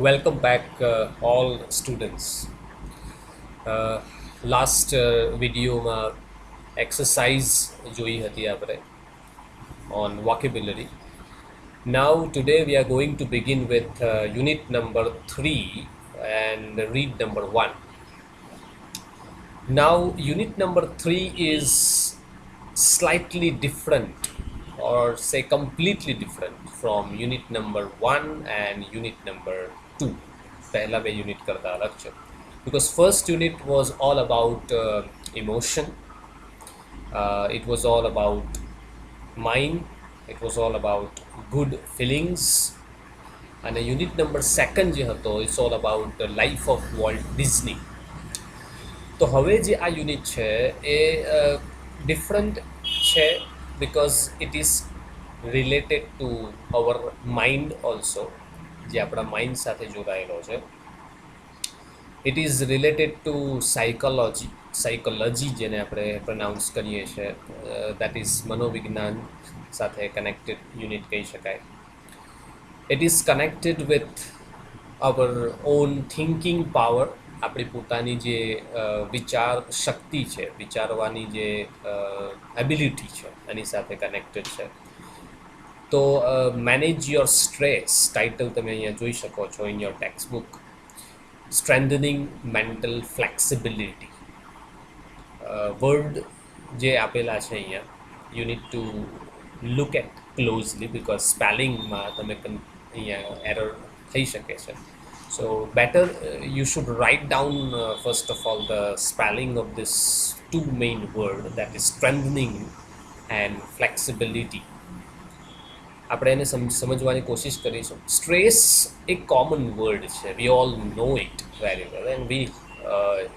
Welcome back, all students. Last videoમાં exercise જોઈ હતી આપણે on vocabulary. Now today we are going to begin with unit number 3 and read number 1. Now unit number 3 is slightly different or say completely different from unit number 1 and unit number 2. पहला બે unit કરતા અલગ છે because first unit was all about emotion, it was all about mind, it was all about good feelings, અને unit number second જે હતો it's all about life of Walt Disney. તો હવે જે આ યુનિટ છે એ ડિફરન્ટ છે because it is related to our mind also, જે આપણા માઇન્ડ સાથે જોડાયેલો છે. It is related to psychology જેને આપણે પ્રનાઉન્સ કરીએ છીએ, દેટ ઇઝ મનોવિજ્ઞાન સાથે કનેક્ટેડ યુનિટ કહી શકાય. It is connected with our on thinking power, આપણી પોતાની જે વિચાર શક્તિ છે, વિચારવાની જે એબિલિટી છે એની સાથે કનેક્ટેડ છે. તો મેનેજ યોર સ્ટ્રેસ ટાઇટલ તમે અહીંયા જોઈ શકો છો in your textbook. Strengthening mental flexibility word જે આપેલા છે અહીંયા you need to look at closely because સ્પેલિંગમાં તમે અહીંયા એરર થઈ શકે છે. So better you should write down first of all the spelling of this two main word, that is strengthening and flexibility. આપણે એને સમજવાની કોશિશ કરીશું. સ્ટ્રેસ એક કોમન વર્ડ છે, we all know it very well and we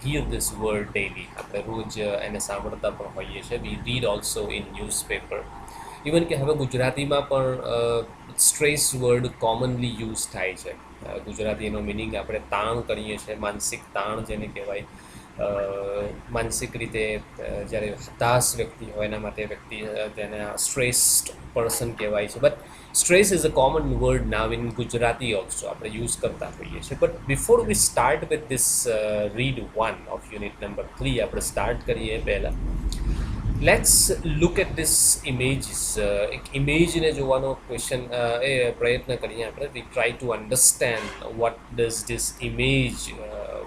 hear this word daily. આપણે રોજ એને સાંભળતા પણ હોઈએ છીએ. We read also in newspaper. Even કે હવે ગુજરાતીમાં પણ સ્ટ્રેસ વર્ડ કોમનલી યુઝ થાય છે. ગુજરાતી એનો મિનિંગ આપણે તાણ કરીએ છીએ, માનસિક તાણ જેને કહેવાય. માનસિક રીતે જ્યારે હતાશ વ્યક્તિ હોય એના માટે વ્યક્તિ તેને સ્ટ્રેસ્ડ પર્સન કહેવાય છે. But stress is a common word now in Gujarati also આપણે યુઝ કરતા હોઈએ છીએ. But before we start with this read 1 of unit number 3, આપણે સ્ટાર્ટ કરીએ પહેલાં let's look at this images. એક ઇમેજને જોવાનો ક્વેશ્ચન એ પ્રયત્ન કરીએ આપણે. We try to understand what does this image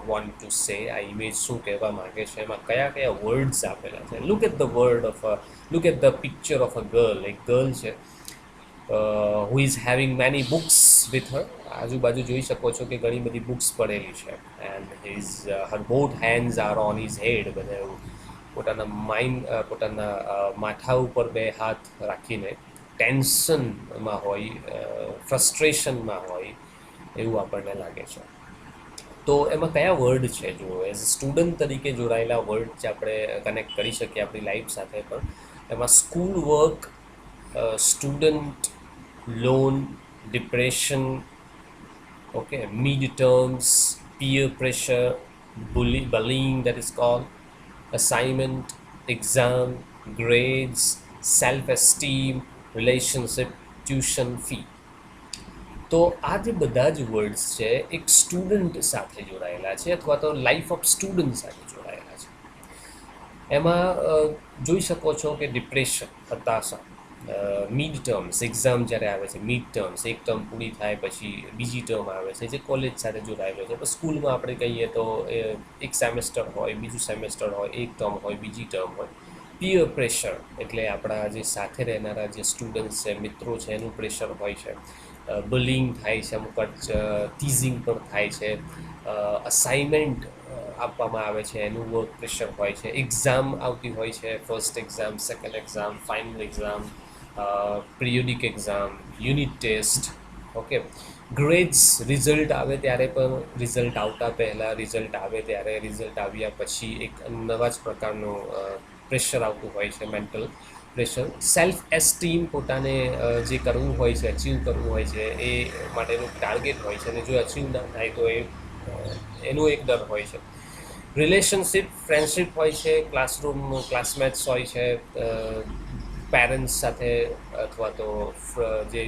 want to say. આ ઇમેજ શું કહેવા માગે છે, એમાં કયા કયા વર્ડ્સ આપેલા છે. Look at the word of look at the picture of a girl. એક ગર્લ છે who is having many books with her. આજુબાજુ જોઈ શકો છો કે ઘણી બધી બુક્સ પડેલી છે. And her both hands are on his head. બધા એવું પોતાના પોતાના માથા ઉપર બે હાથ રાખીને ટેન્શનમાં હોય, ફ્રસ્ટ્રેશનમાં હોય એવું આપણને લાગે છે. તો એમાં કયા વર્ડ છે જુઓ, એઝ અ સ્ટુડન્ટ તરીકે જોડાયેલા વર્ડ જે આપણે કનેક્ટ કરી શકીએ આપણી લાઈફ સાથે. પણ એમાં school work, student loan, depression, okay, mid terms, peer pressure, bullying that is called, assignment, exam, grades, self-esteem, relationship, tuition fee. તો આ જે બધા જ વર્ડ્સ છે એક સ્ટુડન્ટ સાથે જોડાયેલા છે અથવા તો લાઈફ ઓફ સ્ટુડન્ટ સાથે જોડાયેલા છે. એમાં જોઈ શકો છો કે ડિપ્રેશન, હતાશા, મિડ ટર્મ્સ, એક્ઝામ જ્યારે આવે છે, મિડ ટર્મ્સ, એક ટર્મ પૂરી થાય પછી બીજી ટર્મ આવે છે જે કોલેજ સાથે જોડાયેલો છે. પણ સ્કૂલમાં આપણે કહીએ તો એક સેમેસ્ટર હોય, બીજું સેમેસ્ટર હોય, એક ટર્મ હોય, બીજી ટર્મ હોય. પિયર પ્રેશર એટલે આપણા જે સાથે રહેનારા જે સ્ટુડન્ટ્સ છે, મિત્રો છે, એનું પ્રેશર હોય છે. બલિંગ થાય છે, અમુક ટીઝિંગ પણ થાય છે. અસાઇનમેન્ટ આપવામાં આવે છે એનું વર્ક પ્રેશર હોય છે. એક્ઝામ આવતી હોય છે, first exam, second exam, final exam, periodic exam, unit test, okay. Grades, result આવે ત્યારે પણ, રિઝલ્ટ આવતા પહેલાં, રિઝલ્ટ આવે ત્યારે, રિઝલ્ટ આવ્યા પછી એક નવા જ પ્રકારનું પ્રેશર આવતું હોય છે, મેન્ટલ પ્રેશર. સેલ્ફ એસ્ટીમ, પોતાને જે કરવું હોય છે, અચીવ કરવું હોય છે એ માટેનું ટાર્ગેટ હોય છે અને જો અચીવ ના થાય તો એનો એક ડર હોય છે. રિલેશનશિપ, ફ્રેન્ડશિપ હોય છે, ક્લાસરૂમ ક્લાસમેટ્સ હોય છે, પેરેન્ટ્સ સાથે અથવા તો જે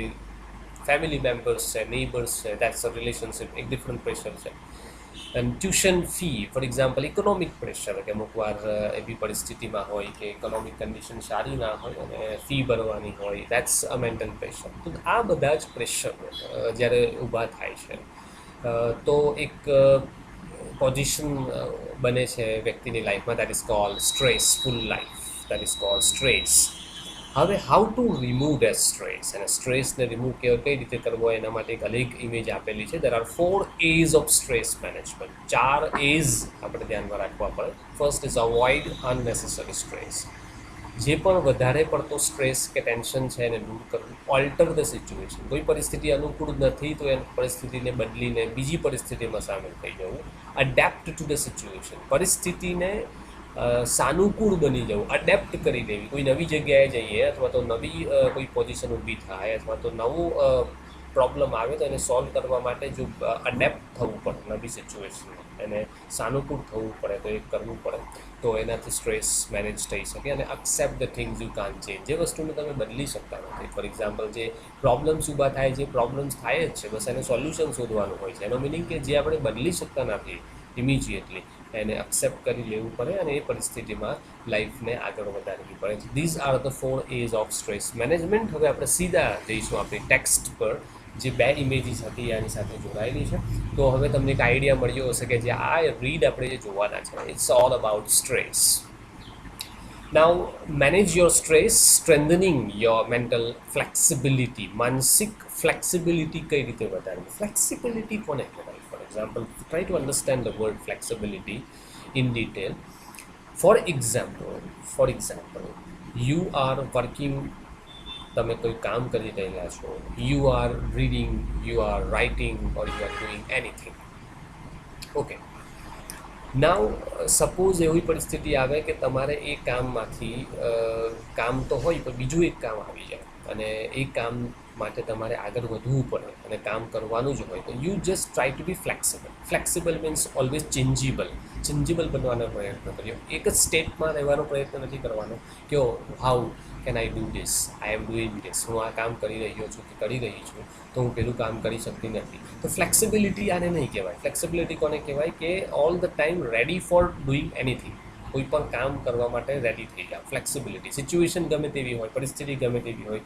ફેમિલી મેમ્બર્સ છે, નેબર્સ છે, દેટ્સ અ રિલેશનશિપ, એક ડિફરન્ટ પ્રેશર છે. અને tuition fee for example economic pressure, કે અમુક વાર એવી પરિસ્થિતિમાં હોય કે ઇકોનોમિક કન્ડિશન સારી ના હોય અને ફી ભરવાની હોય, દેટ્સ અ મેન્ટલ પ્રેશર. તો આ બધા જ પ્રેશર જ્યારે ઊભા થાય છે તો એક પોઝિશન બને છે વ્યક્તિની લાઈફમાં, that is called stressful life, that is called stress. હવે how to remove that stress, અને સ્ટ્રેસને રિમૂવ કઈ રીતે કરવો એના માટે એક અલગ ઇમેજ આપેલી છે. There are 4 A's of stress management. 4 A's આપણે ધ્યાનમાં રાખવા પડે. First is avoid અનનેસેસરી stress. જે પણ વધારે પડતો સ્ટ્રેસ કે ટેન્શન છે એને દૂર કરવું. ઓલ્ટર ધ સિચ્યુએશન, કોઈ પરિસ્થિતિ અનુકૂળ નથી તો એ પરિસ્થિતિને બદલીને બીજી પરિસ્થિતિમાં સામેલ થઈ જવું. અડેપ્ટ ટુ ધ સિચ્યુએશન, પરિસ્થિતિને સાનુકૂળ બની જવું, અડેપ્ટ કરી દેવી. કોઈ નવી જગ્યાએ જઈએ અથવા તો નવી કોઈ પોઝિશન ઊભી થાય અથવા તો નવું પ્રોબ્લેમ આવે તો એને સોલ્વ કરવા માટે જો અડેપ્ટ થવું પડે નવી સિચ્યુએશનમાં, એને સાનુકૂળ થવું પડે તો એ કરવું પડે, તો એનાથી સ્ટ્રેસ મેનેજ થઈ શકે. અને અક્સેપ્ટ ધ થિંગ્સ યુ કાન ચેન્જ, જે વસ્તુને તમે બદલી શકતા નથી. ફોર એક્ઝામ્પલ, જે પ્રોબ્લેમ્સ ઊભા થાય, જે પ્રોબ્લેમ્સ થાય જ છે, બસ એને સોલ્યુશન શોધવાનું હોય છે. એનો મિનિંગ કે જે આપણે બદલી શકતા નથી ઇમિજિએટલી, એને અક્સેપ્ટ કરી લેવું પડે અને એ પરિસ્થિતિમાં લાઈફને આગળ વધારવી પડે. These are the 4 A's of stress management. હવે આપણે સીધા જઈશું આપણી ટેક્સ્ટ પર, જે 2 ઇમેજીસ હતી આની સાથે જોડાયેલી છે. તો હવે તમને એક આઈડિયા મળ્યો હશે કે જે આ રીડ આપણે જે જોવાના છે, it's all about stress. Now manage your stress, strengthening your mental flexibility. માનસિક ફ્લેક્સિબિલિટી કઈ રીતે વધારવી? ફ્લેક્સિબિલિટી કોને કહેવાય? For example, try to understand the word flexibility in detail. For example, you are working, તમે કોઈ કામ કરી રહ્યા છો, you are reading, you are writing, or you are doing anything. Okay. Now suppose એવી પરિસ્થિતિ આવે કે તમારે એ કામમાંથી કામ તો હોય પણ બીજું એક કામ આવી જાય અને એ કામ માટે તમારે આગળ વધવું પડે અને કામ કરવાનું જ હોય, તો you just try to be flexible. Flexible means always changeable બનવાનો પ્રયત્ન કર્યો. એક જ સ્ટેટમાં રહેવાનો પ્રયત્ન નથી કરવાનો કે how can I do this, I am doing this, હું આ કામ કરી રહ્યો છું કે કરી રહી છું તો હું પેલું કામ કરી શકતી નથી. તો ફ્લેક્સિબિલિટી આને નહીં કહેવાય. ફ્લેક્સિબિલિટી કોને કહેવાય? કે all the time ready for doing anything, કોઈ પણ કામ કરવા માટે રેડી થઈ જાઓ. ફ્લેક્સિબિલિટી, સિચ્યુએશન ગમે તેવી હોય, પરિસ્થિતિ ગમે તેવી હોય,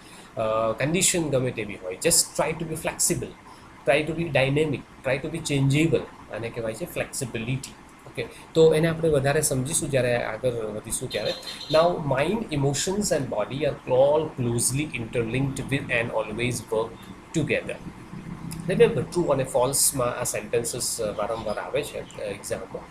કન્ડિશન ગમે તેવી હોય, just try to be flexible, try to be dynamic, try to be changeable. આને કહેવાય છે ફ્લેક્સિબિલિટી. ઓકે, તો એને આપણે વધારે સમજીશું જ્યારે આગળ વધીશું ત્યારે. Now mind, emotions and body are all closely interlinked with and always work together. Remember, true અને ફોલ્સમાં આ સેન્ટેન્સીસ વારંવાર આવે છે એક્ઝામમાં.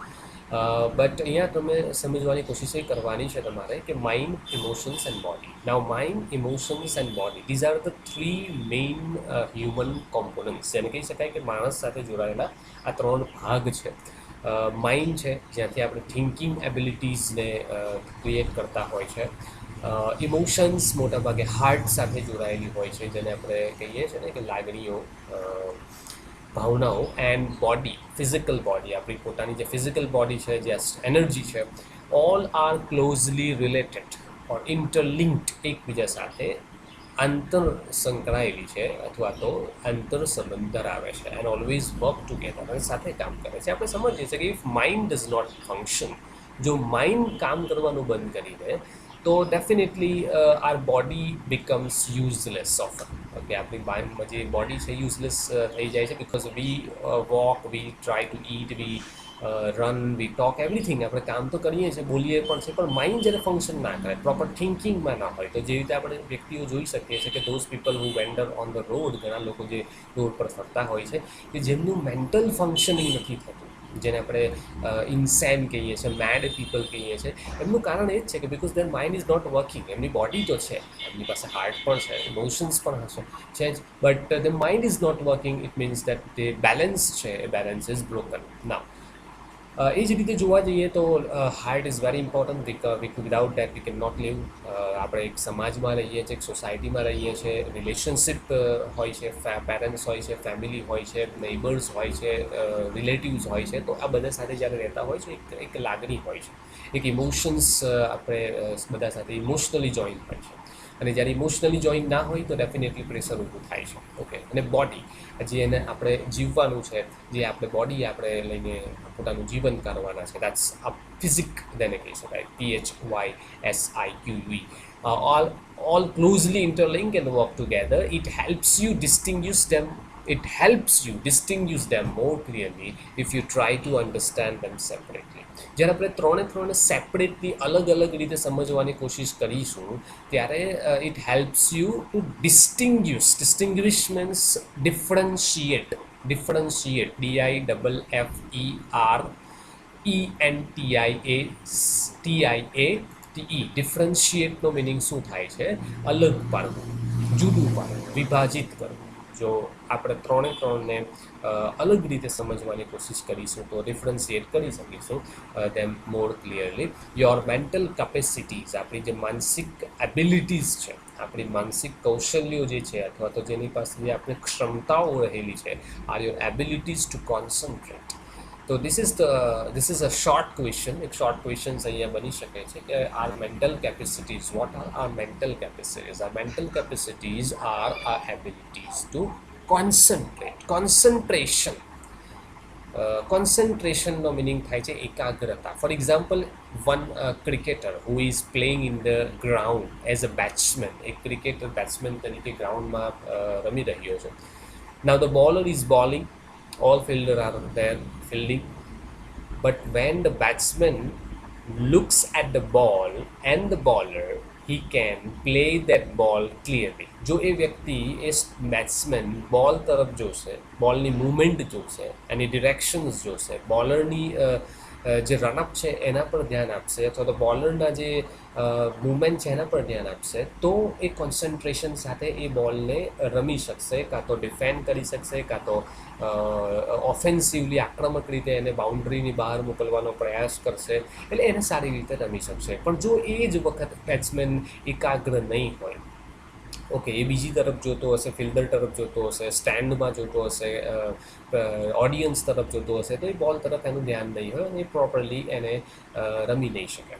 બટ અહીંયા તમે સમજવાની કોશિશ એ કરવાની છે તમારે કે mind, emotions and body. Now mind, emotions and body, these are the 3 main human components. જેને કહી શકાય કે માણસ સાથે જોડાયેલા આ 3 ભાગ છે. માઇન્ડ છે, જ્યાંથી આપણે થિંકિંગ એબિલિટીઝને ક્રિએટ કરતા હોય છે. ઇમોશન્સ મોટાભાગે હાર્ટ સાથે જોડાયેલી હોય છે, જેને આપણે કહીએ છીએ ને કે લાગણીઓ, ભાવનાઓ. એન્ડ બોડી, ફિઝિકલ બોડી, આપણી પોતાની જે ફિઝિકલ બોડી છે, જે એનર્જી છે, all are closely related or interlinked, એકબીજા સાથે આંતર સંકળાયેલી છે અથવા તો આંતર સંબંધ ધરાવે છે. એન્ડ ઓલવેઝ વર્ક ટુગેધર, અને સાથે કામ કરે છે. આપણે સમજીએ છીએ કે if mind does not function, જો માઇન્ડ કામ કરવાનું બંધ કરી દે તો definitely our body becomes useless often. Okay, આપણી જે બોડી છે યુઝલેસ થઈ જાય છે, because we walk, we try to eat, we run, we talk, everything. આપણે કામ તો કરીએ છીએ, બોલીએ પણ છે, પણ માઇન્ડ જ્યારે ફંક્શન ના કરે, પ્રોપર થિંકિંગમાં ના હોય, તો જે રીતે આપણે વ્યક્તિઓ જોઈ શકીએ છીએ કે those people who vendor on the road, ઘણા લોકો જે રોડ પર ફરતા હોય છે કે જેમનું મેન્ટલ ફંક્શનિંગ નથી થતું, જેને આપણે ઇન્સેન કહીએ છીએ, મેડ પીપલ કહીએ છીએ. એમનું કારણ એ જ છે કે because their mind is not working. એમની બોડી તો છે, એમની પાસે હાર્ટ પણ છે, ઇમોશન્સ પણ હશે છે જ, but the mind is not working. It means that તે બેલેન્સ છે, એ બેલેન્સ ઇઝ બ્રોકન. નાવ એ જ રીતે જોવા જઈએ તો heart is very important. Without that we can not live. આપણે એક સમાજમાં રહીએ છીએ, એક સોસાયટીમાં રહીએ છીએ, રિલેશનશિપ હોય છે, પેરેન્ટ્સ હોય છે, ફેમિલી હોય છે, નેબર્સ હોય છે, રિલેટિવ્સ હોય છે. તો આ બધા સાથે જ્યારે રહેતા હોય છે એક લાગણી હોય છે, એક ઇમોશન્સ આપણે બધા સાથે ઇમોશનલી જોઈન હોય છે. અને જ્યારે ઇમોશનલી જોઈન ના હોય તો ડેફિનેટલી પ્રેશર ઊભું થાય છે. ઓકે, અને બોડી, જે એને આપણે જીવવાનું છે, જે આપણે બોડી આપણે લઈને પોતાનું જીવન કરવાના છે, દેટ્સ અ ફિઝિક તેને કહી શકાય, PHYSIQUE. All closely interlink and work together. It helps you distinguish them more clearly if you try to understand them separately. જ્યારે આપણે ત્રણે સેપરેટલી અલગ અલગ રીતે સમજવાની કોશિશ કરીશું ત્યારે it helps you to distinguish means differentiate, DIFFERENTIATE, ડિફરન્શિએટનો મિનિંગ શું થાય છે? અલગ પાડવું, જુદું પાડવું, વિભાજિત કરવું. જો આપણે ત્રણને અલગ રીતે સમજવાની કોશિશ કરીશું તો ડિફરન્શિએટ કરી શકીશું ધેમ મોર ક્લિયરલી. યોર મેન્ટલ કેપેસિટીઝ, આપણી જે માનસિક એબિલિટીઝ છે, આપણી માનસિક કૌશલ્યો જે છે અથવા તો જેની પાસે જે આપણી ક્ષમતાઓ રહેલી છે, our your abilities to concentrate. તો this is a short question. એક શોર્ટ ક્વેશ્ચન અહીંયા બની શકે છે કે our mental capacities, what are our mental capacities? Our mental capacities are our abilities to concentrate. Concentrationનો મિનિંગ થાય છે એકાગ્રતા. For example, one cricketer who is playing in the ground as a batsman, એક ક્રિકેટર બેટ્સમેન તરીકે ગ્રાઉન્ડમાં રમી રહ્યો છે. Now the bowler is bowling, all fielder are there fielding, but when the batsman looks at the ball and the bowler, he can play that ball clearly. જો એ વ્યક્તિ, એ batsman બોલ તરફ જોશે, બોલની મૂવમેન્ટ જોશે, એની ડિરેક્શન્સ જોશે, બોલરની જે રનઅપ છે એના પર ધ્યાન આપશે અથવા તો બોલરના જે મૂવમેન્ટ છે એના પર ધ્યાન આપશે, તો એ કોન્સન્ટ્રેશન સાથે એ બોલને રમી શકશે, કાં તો ડિફેન્ડ કરી શકશે, કાં તો ઓફેન્સિવલી આક્રમક રીતે એને બાઉન્ડ્રીની બહાર મોકલવાનો પ્રયાસ કરશે, એટલે એને સારી રીતે રમી શકશે. પણ જો એ જ વખત બેટ્સમેન એકાગ્ર નહીં હોય, ઓકે, એ બીજી તરફ જોતો હશે, ફિલ્ડર તરફ જોતો હશે, સ્ટેન્ડમાં જોતો હશે, ઓડિયન્સ તરફ જોતો હશે, તો એ બોલ તરફ એનું ધ્યાન નહીં હોય અને એ પ્રોપરલી એને રમી નહીં શકે.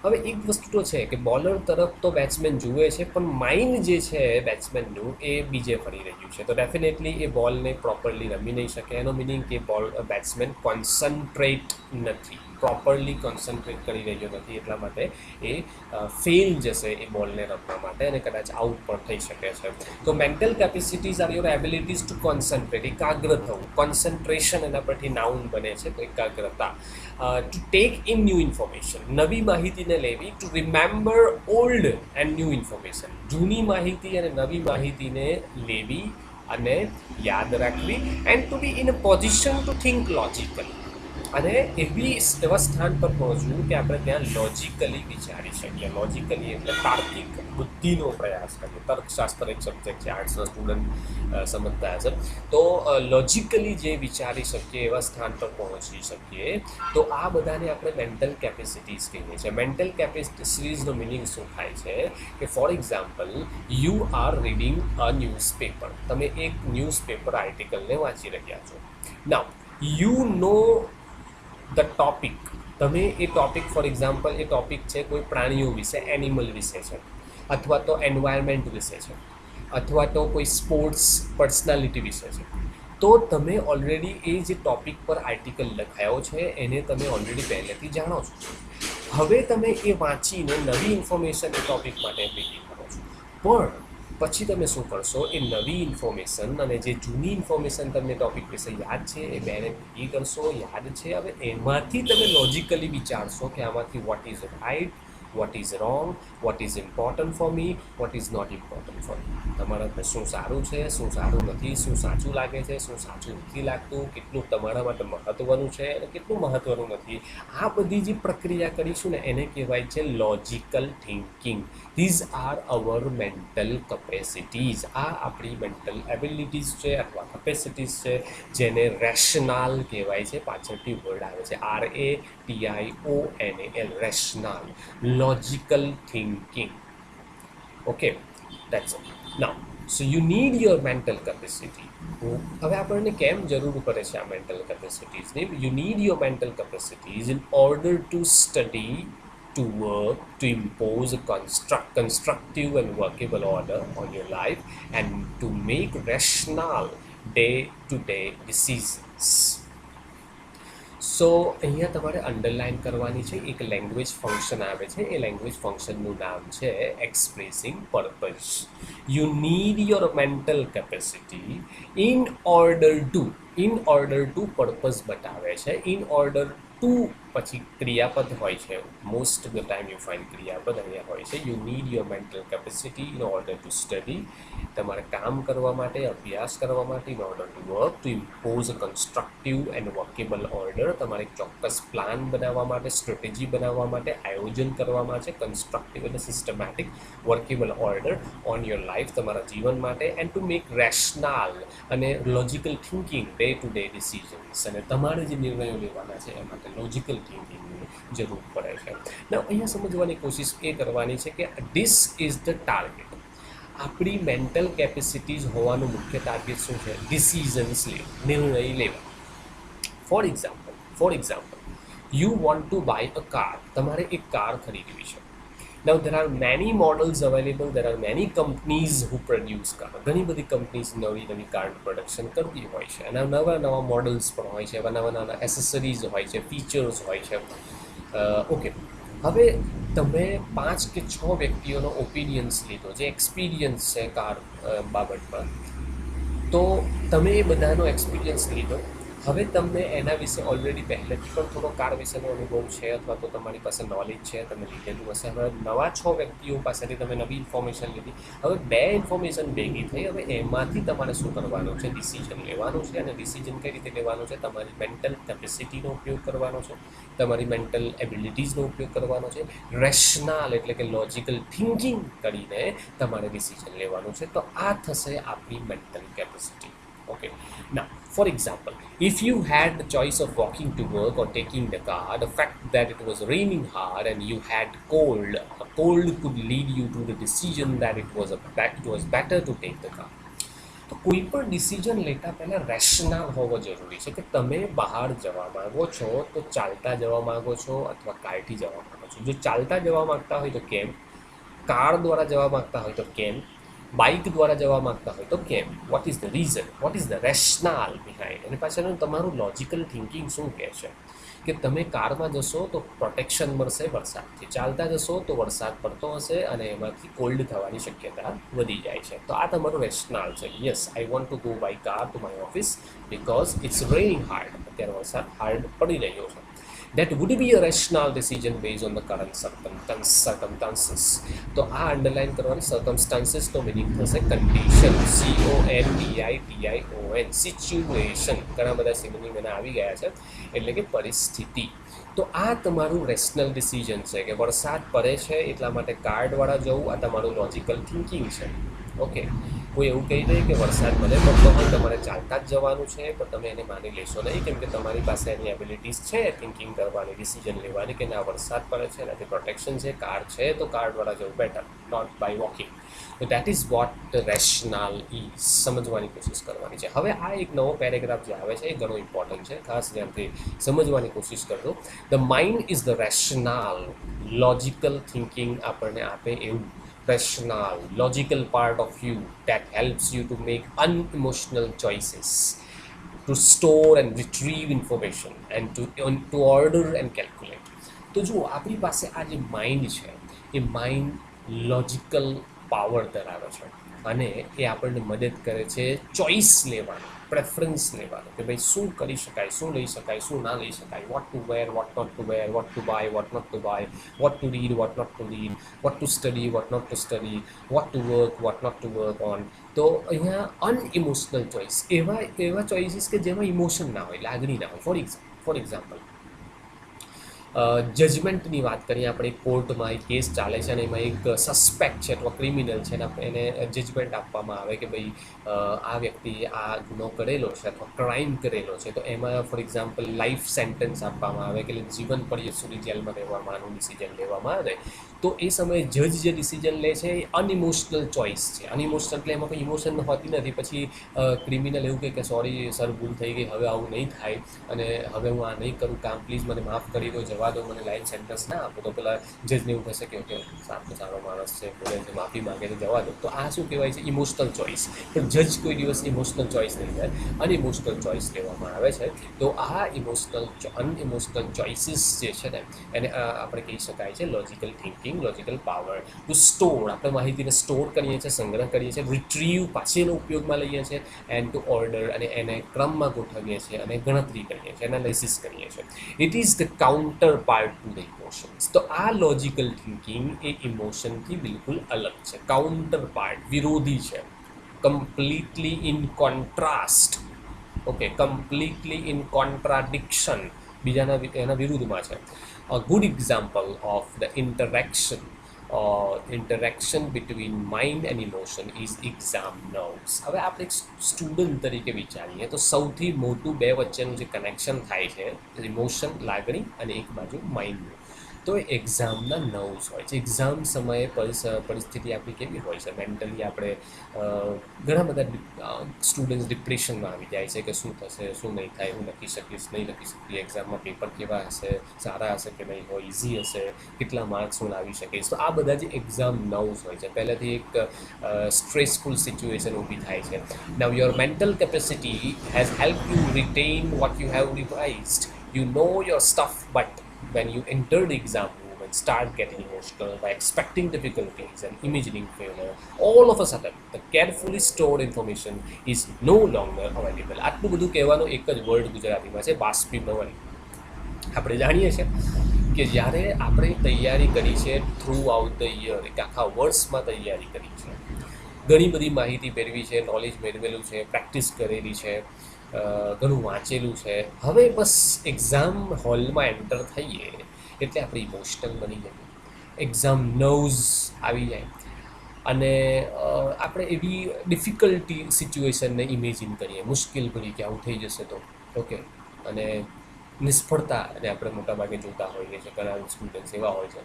હવે એક વસ્તુ તો છે કે બોલર તરફ તો બેટ્સમેન જુએ છે, પણ માઇન્ડ જે છે બેટ્સમેનનું એ બીજે ફરી રહ્યું છે, તો ડેફિનેટલી એ બોલને પ્રોપરલી રમી નહીં શકે. એનો મિનિંગ કે બેટ્સમેન કોન્સન્ટ્રેટ નથી, પ્રોપરલી કોન્સન્ટ્રેટ કરી રહ્યો નથી, એટલા માટે એ ફેલ જશે એ બોલને રમવા માટે અને કદાચ આઉટ પણ થઈ શકે છે. તો mental capacities are your abilities to concentrate, એકાગ્ર થવું. કોન્સન્ટ્રેશન એના પરથી નાઉન બને છે, તો એકાગ્રતા. To take in new information, નવી માહિતીને લેવી. To remember old and new information, જૂની માહિતી અને નવી માહિતીને લેવી અને યાદ રાખવી. And to be in a position to think logically, અને એવા સ્થાન પર પહોંચવું કે આપણે ત્યાં લોજિકલી વિચારી શકીએ. લોજિકલી એટલે તાર્કિક બુદ્ધિનો પ્રયાસ કરીએ. તર્કશાસ્ત્ર એક સબ્જેક્ટ છે, આર્ટ્સના સ્ટુડન્ટ સમજતા હશે. તો લોજિકલી જે વિચારી શકીએ એવા સ્થાન પર પહોંચી શકીએ, તો આ બધાને આપણે મેન્ટલ કેપેસિટીઝ કહીએ છીએ. મેન્ટલ કેપેસિટીઝનો મિનિંગ શું થાય છે કે for example, you are reading a newspaper, તમે એક ન્યૂઝપેપર આર્ટિકલને વાંચી રહ્યા છો. Now you know the topic, તમે એ ટોપિક, ફોર એક્ઝામ્પલ એ ટોપિક છે કોઈ પ્રાણીઓ વિશે, એનિમલ વિશે છે, અથવા તો એન્વાયરમેન્ટ વિશે છે, અથવા તો કોઈ સ્પોર્ટ્સ પર્સનાલિટી વિશે છે, તો તમે ઓલરેડી એ જે ટોપિક પર આર્ટિકલ લખાયો છે એને તમે ઓલરેડી પહેલેથી જાણો છો. હવે તમે એ વાંચીને નવી ઇન્ફોર્મેશન એ ટોપિક માટે ભેગી કરો છો, પણ પછી તમે શું કરશો, એ નવી ઇન્ફોર્મેશન અને જે જૂની ઇન્ફોર્મેશન તમને ટોપિક વિશે યાદ છે એ બેને ભેગી કરશો, યાદ છે. હવે એમાંથી તમે લોજિકલી વિચારશો કે આમાંથી what is right, what is wrong, what is important for me, what is not important for me. તમારા શું સારું છે, શું સારું નથી, શું સાચું લાગે છે, શું સાચું નથી લાગતું, કેટલું તમારા માટે મહત્ત્વનું છે અને કેટલું મહત્ત્વનું નથી. આ બધી જે પ્રક્રિયા કરીશું ને એને કહેવાય છે logical thinking. These are our mental capacities. આ આપણી મેન્ટલ એબિલિટીઝ છે અથવા કેપેસિટીઝ છે, જેને રેશનાલ કહેવાય છે. પાછળથી વર્ડ આવે છે RATIONAL, rational, logical thinking. Okay, that's it. Now so you need your mental capacity. હવે આપણને કેમ જરૂર પડે છે આ મેન્ટલ કેપેસિટીઝની? You need your mental capacities in order to study to work to impose a constructive and workable order on your life and to make rational day-to-day decisions. સો અહીંયા તમારે અંડરલાઇન કરવાની છે એક લેંગ્વેજ ફંક્શન આવે છે એ language ફંક્શનનું નામ છે expressing purpose. You need your mental capacity in order to purpose બતાવે છે. ઇન ઓર્ડર ટુ પછી ક્રિયાપદ હોય છે. Most of the time you find ક્રિયાપદ અહીંયા હોય છે. You need your mental capacity in order to study, તમારે કામ કરવા માટે, અભ્યાસ કરવા માટે, in order to work, to impose a constructive and workable order, તમારે એક ચોક્કસ પ્લાન બનાવવા માટે, સ્ટ્રેટેજી બનાવવા માટે, આયોજન કરવા માટે, કન્સ્ટ્રક્ટિવ અને systematic workable order on your life, તમારા જીવન માટે, એન્ડ ટુ મેક રેશનલ અને logical thinking day to day decisions, અને તમારે જે નિર્ણયો લેવાના છે એ માટે લોજિકલ થિંકિંગની જરૂર પડે છે. અહીંયા સમજવાની કોશિશ એ કરવાની છે કે ધીસ ઇઝ ધ ટાર્ગેટ. આપણી મેન્ટલ કેપેસિટીઝ હોવાનું મુખ્ય ટાર્ગેટ શું છે? ડિસિઝન્સ લેવા, નિર્ણય લેવા. For example you want to buy a car. તમારે એક કાર ખરીદવી છે. Now there are many models available, there are many companies who produce car. ઘણી બધી કંપનીઝ નવી કાર પ્રોડક્શન કરતી હોય છે અને નવા મોડલ્સ પણ હોય છે, નવા એસેસરીઝ હોય છે, ફીચર્સ હોય છે. ઓકે, હવે તમે 5 કે 6 વ્યક્તિઓનો ઓપિનિયન્સ લીધો, જે એક્સપિરિયન્સ છે કાર બાબતમાં, તો તમે એ બધાનો એક્સપિરિયન્સ લીધો. હવે તમને એના વિશે ઓલરેડી પહેલેથી પણ થોડો કાર વિશેનો અનુભવ છે અથવા તો તમારી પાસે નોલેજ છે, તમે લીધેલું હશે. હવે નવા 6 વ્યક્તિઓ પાસેથી તમે નવી ઇન્ફોર્મેશન લીધી. હવે 2 ઇન્ફોર્મેશન ભેગી થઈ. હવે એમાંથી તમારે શું કરવાનું છે? ડિસિઝન લેવાનું છે. અને ડિસિઝન કઈ રીતે લેવાનું છે? તમારી મેન્ટલ કેપેસિટીનો ઉપયોગ કરવાનો છે, તમારી મેન્ટલ એબિલિટીઝનો ઉપયોગ કરવાનો છે, રેશનલ એટલે કે લોજિકલ થિંકિંગ કરીને તમારે ડિસિઝન લેવાનું છે. તો આ થશે આપણી mental capacity. Okay, now for example, if you had the choice of walking to work or taking the car, the fact that it was raining hard and you had cold could lead you to the decision that it was better to take the car. તો કોઈ પણ decision લેતા પહેલાં rational હોવો જરૂરી છે કે તમે બહાર જવા માગો છો તો ચાલતા જવા માગો છો અથવા કારથી જવા માગો છો. જો ચાલતા જવા માગતા હોય તો કેમ, કાર દ્વારા જવા માગતા હોય તો કેમ, બાઇક દ્વારા જવા માગતા હોય તો કેમ, what is the reason, what is the rational behind. અને પાછળનું તમારું લોજિકલ થિંકિંગ શું કહે છે કે તમે કારમાં જશો તો પ્રોટેક્શન મળશે વરસાદથી, ચાલતા જશો તો વરસાદ પડતો હશે અને એમાંથી કોલ્ડ થવાની શક્યતા વધી જાય છે. તો આ તમારું રેશનલ છે. Yes, I want to go by car to my office because it's raining hard. અત્યારે વરસાદ હાર્ડ પડી રહ્યો છે. That would be a rational decision based on the current circumstances. તો આ અંડરલાઇન કરવાની, circumstances તો મિનિંગ થશે condition, CONDITION, સિચ્યુએશન. ઘણા બધા સિનોનિમ એના આવી ગયા છે, એટલે કે પરિસ્થિતિ. તો આ તમારું રેશનલ ડિસિઝન છે કે વરસાદ પડે છે એટલા માટે કાર દ્વારા જવું. આ તમારું લોજિકલ થિંકિંગ છે. ઓકે, કોઈ એવું કહી દે કે વરસાદ ભલે પડતો હોય તમારે ચાલતા જ જવાનું છે, પણ તમે એને માની લેશો નહીં, કેમ કે તમારી પાસે એની એબિલિટીઝ છે થિંકિંગ કરવાની, ડિસિઝન લેવાની કે ના વરસાદ પડે છે, એનાથી પ્રોટેક્શન છે, કાર છે તો કાર દ્વારા જવું બેટર, નોટ બાય વોકિંગ. તો that is what rational is. સમજવાની કોશિશ કરવાની છે. હવે આ એક નવો પેરેગ્રાફ જે આવે છે એ ઘણો ઇમ્પોર્ટન્ટ છે, ખાસ ધ્યાનથી સમજવાની કોશિશ કરજો. The mind is the rational, logical thinking આપણને આપે એવું rational, logical part of you that helps you to make unemotional choices, to store and retrieve information and to order and calculate. તો જુઓ, આપણી પાસે આ જે માઇન્ડ છે એ માઇન્ડ લોજિકલ પાવર ધરાવે છે અને એ આપણને મદદ કરે છે ચોઇસ લેવાનું, પ્રેફરન્સ લેવાનું કે ભાઈ શું કરી શકાય, શું લઈ શકાય, શું ના લઈ શકાય, what to wear, what not to wear, what to buy, what not to buy, what to read, what not to read, what to study, what not to study, what to work, what not to work on. તો અહીંયા અનઇમોશનલ choice, એવા choices કે જેમાં emotion ના હોય, લાગણી ના હોય. ફોર એક્ઝામ્પલ જજમેન્ટની વાત કરીએ આપણે. કોર્ટમાં એક કેસ ચાલે છે અને એમાં એક સસ્પેક્ટ છે અથવા ક્રિમિનલ છે અને એને જજમેન્ટ આપવામાં આવે કે ભાઈ આ વ્યક્તિએ આ ગુનો કરેલો છે અથવા ક્રાઇમ કરેલો છે. તો એમાં ફોર એક્ઝામ્પલ લાઈફ સેન્ટેન્સ આપવામાં આવે કે જીવન પર્યંત સુધી જેલમાં રહેવાનું ડિસિઝન લેવામાં આવે. તો એ સમયે જજ જે ડિસિઝન લે છે એ અનઇમોશનલ ચોઇસ છે. અનઇમોશનલ એટલે એમાં કોઈ ઇમોશન હોતી નથી. પછી ક્રિમિનલ એવું કહે કે સોરી સર, ભૂલ થઈ ગઈ, હવે આવું નહીં થાય અને હવે હું આ નહીં કરું, કામ પ્લીઝ મને માફ કરી દો, જવા જવા દો, મને લાઈન સેન્ટેન્સ ના આપો, તો પેલા જજને એવું થશે કે ઓકે સારો માણસ છે, બોલે છે, માફી માગે છે, જવા દો. તો આ શું કહેવાય છે? Emotional choice. પણ જજ કોઈ દિવસ ઇમોશનલ ચોઇસ નહીં જાય, અનઇમોશનલ ચોઇસ લેવામાં આવે છે. તો આ અનઇમોશનલ ચોઇસીસ જે છે ને એને આપણે કહી શકાય છે logical thinking, logical power. To store, આપણે માહિતીને સ્ટોર કરીએ છીએ, સંગ્રહ કરીએ છીએ, રિટ્રીવ પાછી એનો ઉપયોગમાં લઈએ છીએ, એન્ડ ટુ ઓર્ડર, અને એને ક્રમમાં ગોઠવીએ છીએ અને ગણતરી કરીએ છીએ, એનાલિસિસ કરીએ છીએ. It is the counter part to the emotions. તો આ લોજિકલ થિંકિંગ એ ઇમોશનથી બિલકુલ અલગ છે, કાઉન્ટર પાર્ટ, વિરોધી છે, completely in contrast. Okay, completely in contradiction, એના વિરુદ્ધમાં છે. A good example of the interaction between mind and emotion is exam nerves. હવે આપણે એક સ્ટુડન્ટ તરીકે વિચારીએ તો સૌથી મોટું બે વચ્ચેનું જે કનેક્શન થાય છે, ઇમોશન, લાગણી, અને એક બાજુ માઇન્ડનું, તો એ એક્ઝામના નર્વ્સ હોય છે. એક્ઝામ સમયે પરિસ્થિતિ આપણી કેવી હોય છે? મેન્ટલી આપણે ઘણા બધા સ્ટુડન્ટ્સ ડિપ્રેશનમાં આવી જાય છે કે શું થશે, શું નહીં થાય, હું લખી શકીશ, નહીં લખી શકતી, એક્ઝામમાં પેપર કેવા હશે, સારા હશે કે નહીં હોય, ઇઝી હશે, કેટલા માર્ક્સ હું લાવી શકીશ. તો આ બધા જે એક્ઝામ નર્વ્સ હોય છે, પહેલાંથી એક સ્ટ્રેસફુલ સિચ્યુએશન ઊભી થાય છે. Now your mental capacity has help you retain what you have revised. You know your stuff, but when you enter the exam room and start getting emotional by expecting difficulties and imagining failure, all of a sudden the carefully stored information is no longer available. આટલું બધું કહેવાનો એક જ word ગુજરાતીમાં છે, બાષ્પીભવન. આપણે જાણીએ છીએ કે જ્યારે આપણે તૈયારી કરી છે થ્રુ આઉટ ધ યર, એક આખા વર્ષમાં તૈયારી કરી છે, ઘણી બધી માહિતી મેળવી છે, નોલેજ મેળવેલું છે, પ્રેક્ટિસ કરેલી છે, ઘણું વાંચેલું છે, હવે બસ એક્ઝામ હોલમાં એન્ટર થઈએ એટલે આપણે ઇમોશનલ બની જઈએ, એક્ઝામ નર્વ્સ આવી જાય, અને આપણે એવી ડિફિકલ્ટી સિચ્યુએશનને ઇમેજિન કરીએ, મુશ્કેલ ભરી કે આવું થઈ જશે તો. ઓકે, અને નિષ્ફળતા અને આપણે મોટાભાગે જોતા હોઈએ છીએ, ઘણા સ્ટુડન્ટ્સ એવા હોય છે,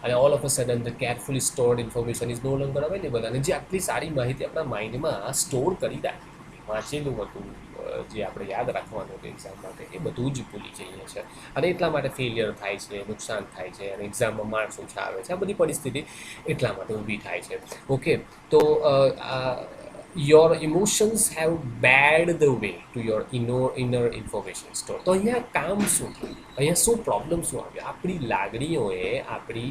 અને all of a sudden the carefully stored information is no longer available. અને જે આટલી સારી માહિતી આપણા માઇન્ડમાં સ્ટોર કરી રાખી, વાંચેલું હતું, જે આપણે યાદ રાખવાનું હતું એક્ઝામ માટે, એ બધું જ ભૂલી જઈએ છે, અને એટલા માટે ફેલિયર થાય છે, નુકસાન થાય છે, અને એક્ઝામમાં માર્ક્સ ઓછા આવે છે. આ બધી પરિસ્થિતિ એટલા માટે ઊભી થાય છે. ઓકે, તો your emotions have bared the way to your inner information store. તો અહીંયા કામ શું થયું? અહીંયા શું પ્રોબ્લેમ શું આવ્યો? આપણી લાગણીઓએ આપણી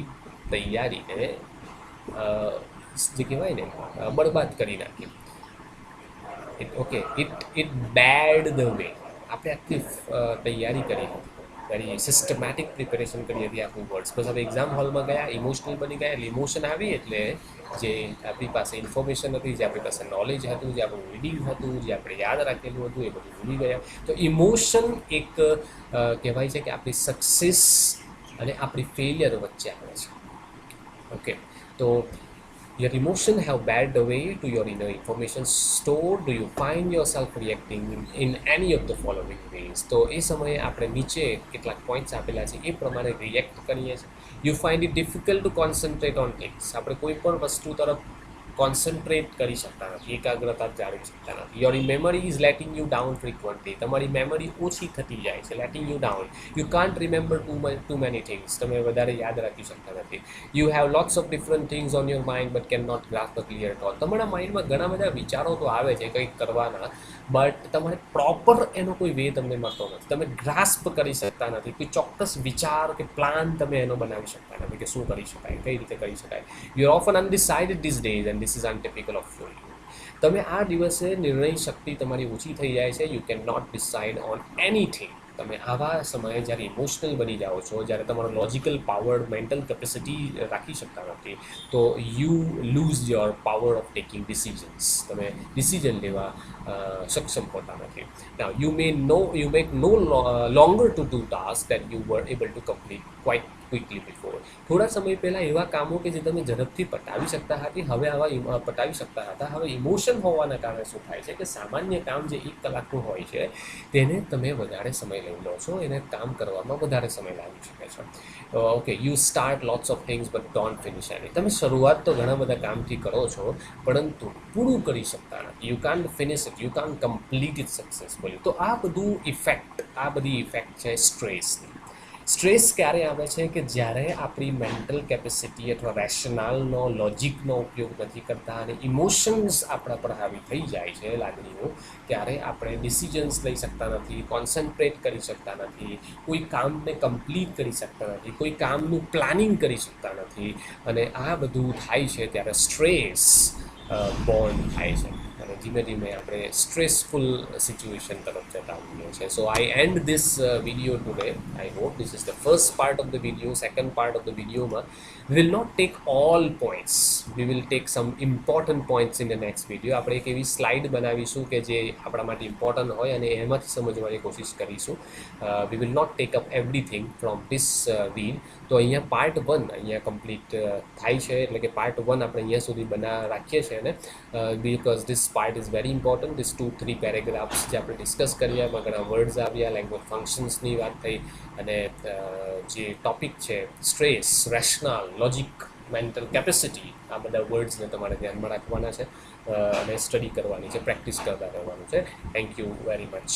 તૈયારીને જે કહેવાય ને બરબાદ કરી નાખી. Okay, it bad the way. આપણે આખી તૈયારી કરી હતી, વેરી સિસ્ટમેટિક પ્રિપેરેશન કરી હતી આખું વર્ડ્સ, બસ હવે એક્ઝામ હોલમાં ગયા, ઇમોશનલ બની ગયા, એટલે ઇમોશન આવી એટલે જે આપણી પાસે ઇન્ફોર્મેશન હતી, જે આપણી પાસે નોલેજ હતું, જે આપણું રીડિંગ હતું, જે આપણે યાદ રાખેલું હતું, એ બધું ભૂલી ગયા. તો ઇમોશન એક કહેવાય છે કે આપણી સક્સેસ અને આપણી ફેલિયર વચ્ચે આવે છે. ઓકે, તો your emotion have bared the way to your inner information store. Do you find yourself reacting in any of the following ways? તો એ સમયે આપણે નીચે કેટલાક પોઈન્ટ્સ આપેલા છે, એ પ્રમાણે રિએક્ટ કરીએ છીએ. You find it difficult to concentrate on things. આપણે કોઈ પણ વસ્તુ તરફ કોન્સન્ટ્રેટ કરી શકતા નથી, એકાગ્રતા જાળવી શકતા નથી. Your memory is letting you down frequently. તમારી મેમરી ઓછી થતી જાય છે, letting you down. You can't remember too many things. તમે વધારે યાદ રાખી શકતા નથી. You have lots of different things on your mind but can not grasp the clear thought. તમારા માઇન્ડમાં ઘણા બધા વિચારો તો આવે છે કંઈક કરવાના, બટ તમારે પ્રોપર એનો કોઈ વે તમને મળતો નથી. તમે ગ્રાસ્પ કરી શકતા નથી, કોઈ ચોક્કસ વિચાર કે પ્લાન તમે એનો બનાવી શકતા નથી કે શું કરી શકાય, કઈ રીતે કરી શકાય. You are often undecided this days and this is untypical of you. તમે આ દિવસે નિર્ણય શક્તિ તમારી ઓછી થઈ જાય છે. You can not decide on anything. તમે આવા સમયે જ્યારે ઇમોશનલ બની જાઓ છો, જ્યારે તમારો લોજિકલ પાવર, મેન્ટલ કેપેસિટી રાખી શકતા નથી, તો you lose your power of taking decisions. તમે ડિસિઝન લેવા સક્ષમ હોતા નથી. Now you make no longer to do task that you were able to complete quite quickly before. થોડા સમય પહેલાં એવા કામો કે જે તમે ઝડપથી પતાવી શકતા હતી, હવે આવા પતાવી શકતા હતા, હવે ઇમોશન હોવાના કારણે શું થાય છે કે સામાન્ય કામ જે 1 કલાકનું હોય છે તેને તમે વધારે સમય લઈ લો છો, એને કામ કરવામાં વધારે સમય લાગી શકે છે. Okay, you start lots of things but don't finish any. તમે શરૂઆત તો ઘણા બધા કામથી કરો છો, પરંતુ પૂરું કરી શકતા નથી. You can't finish it, you can't complete it successfully. તો આ બધી ઇફેક્ટ છે સ્ટ્રેસની. સ્ટ્રેસ ક્યારે આવે છે કે જ્યારે આપણી મેન્ટલ કેપેસિટી અથવા રેશનાલનો લોજિકનો ઉપયોગ નથી કરતા અને ઇમોશન્સ આપણા પર હાવી થઈ જાય છે, લાગણીઓ, ત્યારે આપણે ડિસિઝન્સ લઈ શકતા નથી, કોન્સન્ટ્રેટ કરી શકતા નથી, કોઈ કામને કમ્પ્લીટ કરી શકતા નથી, કોઈ કામનું પ્લાનિંગ કરી શકતા નથી. અને આ બધું થાય છે ત્યારે સ્ટ્રેસ બોર્ન થાય છે અને ધીમે ધીમે આપણે સ્ટ્રેસફુલ સિચ્યુએશન તરફ જતા હોઈએ છીએ. So I end this video today. I hope this is the first part of the video. Second part of the વિડીયોમાં we will not take all points, we will take some important points in the next video. આપણે એક એવી slide બનાવીશું કે જે આપણા માટે important હોય અને એમાંથી સમજવાની કોશિશ કરીશું. we will not take up everything from this reel. તો અહીંયા પાર્ટ 1 અહીંયા કમ્પ્લીટ થાય છે, એટલે કે પાર્ટ 1 આપણે અહીંયા સુધી રાખીએ છીએ ને, because this part is very important. This 2-3 paragraphs જે આપણે ડિસ્કસ કર્યા, એમાં ઘણા વર્ડ્સ આવ્યા, લેંગ્વેજ ફંક્શન્સની વાત થઈ, અને જે ટોપિક છે stress, rational, logic, mental capacity, આ બધા વર્ડ્સને તમારે ધ્યાનમાં રાખવાના છે અને સ્ટડી કરવાની છે, પ્રેક્ટિસ કરતા રહેવાનું છે. Thank you very much.